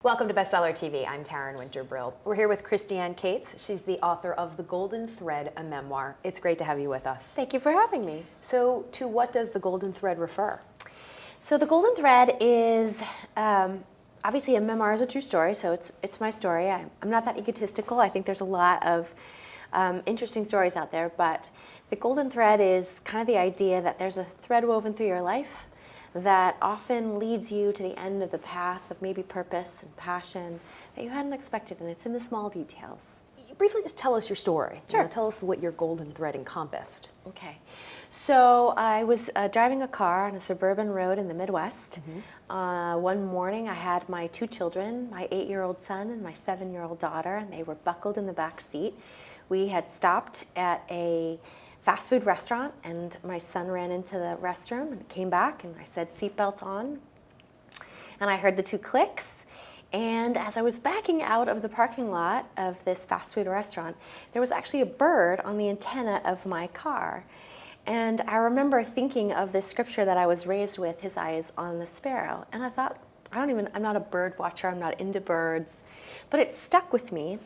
Welcome to Bestseller TV. I'm Taryn Winterbrill. We're here with Kristiane Cates. She's the author of The Golden Thread, a memoir. It's great to have you with us. Thank you for having me. So, to what does The Golden Thread refer? So The Golden Thread is obviously a memoir is a true story, so it's my story. I'm not that egotistical. I think there's a lot of interesting stories out there, but The Golden Thread is kind of the idea that there's a thread woven through your life that often leads you to the end of the path of maybe purpose and passion that you hadn't expected, and it's in the small details. Briefly just tell us your story. Sure. Tell us what your golden thread encompassed. Okay. So I was driving a car on a suburban road in the Midwest. One morning I had my two children, my 8-year-old son and my 7-year-old daughter, and they were buckled in the back seat. We had stopped at a fast food restaurant, and my son ran into the restroom and came back, and I said, "Seatbelt on." And I heard the two clicks, and as I was backing out of the parking lot of this fast food restaurant, there was actually a bird on the antenna of my car. And I remember thinking of this scripture that I was raised with, "His eye is on the sparrow." And I thought, I'm not a bird watcher, I'm not into birds, but it stuck with me.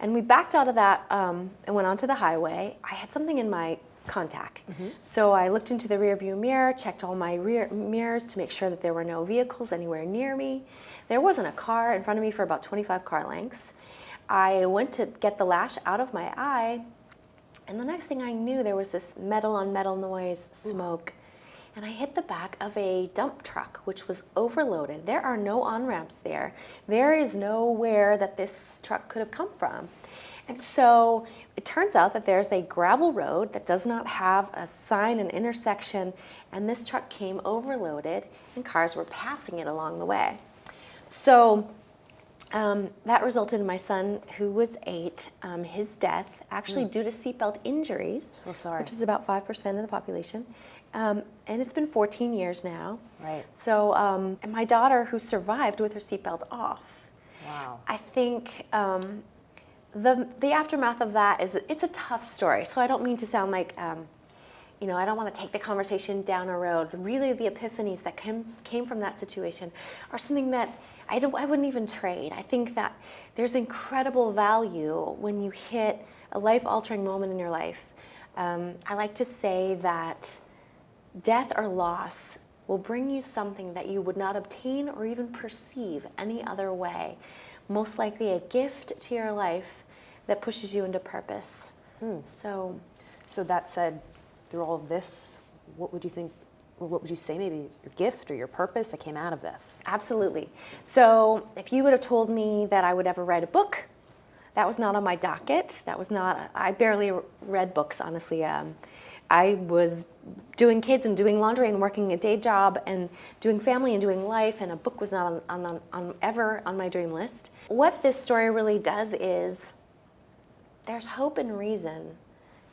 And we backed out of that and went onto the highway. I had something in my contact. So I looked into the rearview mirror, checked all my rear mirrors to make sure that there were no vehicles anywhere near me. There wasn't a car in front of me for about 25 car lengths. I went to get the lash out of my eye, and the next thing I knew, there was this metal on metal noise, smoke, and I hit the back of a dump truck, which was overloaded. There are no on-ramps there. There is nowhere that this truck could have come from. And so it turns out that there's a gravel road that does not have a sign, an intersection, and this truck came overloaded, and cars were passing it along the way. So that resulted in my son, who was 8, his death, actually due to seatbelt injuries. So sorry. Which is about 5% of the population. And it's been 14 years now. Right. So, and my daughter, who survived with her seatbelt off. Wow. I think the aftermath of that it's a tough story. So I don't mean to sound like, I don't want to take the conversation down a road. Really, the epiphanies that came from that situation are something that I wouldn't even trade. I think that there's incredible value when you hit a life-altering moment in your life. I like to say that death or loss will bring you something that you would not obtain or even perceive any other way. Most likely a gift to your life that pushes you into purpose. So that said, through all of this, what would you think, or what would you say maybe is your gift or your purpose that came out of this? Absolutely. So if you would have told me that I would ever write a book, that was not on my docket. I barely read books, honestly. I was doing kids and doing laundry and working a day job and doing family and doing life, and a book was not ever on my dream list. What this story really does is there's hope and reason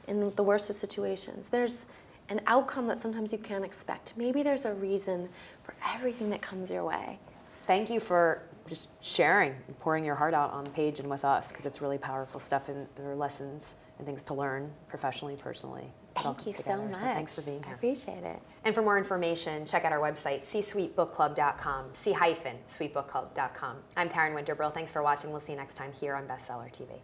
in the worst of situations. There's an outcome that sometimes you can't expect. Maybe there's a reason for everything that comes your way. Thank you for just sharing and pouring your heart out on the page and with us, because it's really powerful stuff, and there are lessons and things to learn professionally, personally. Thank you so much. So thanks for being here. I appreciate it. And for more information, check out our website, csweetbookclub.com, c-sweetbookclub.com. I'm Taryn Winterbrill. Thanks for watching. We'll see you next time here on Bestseller TV.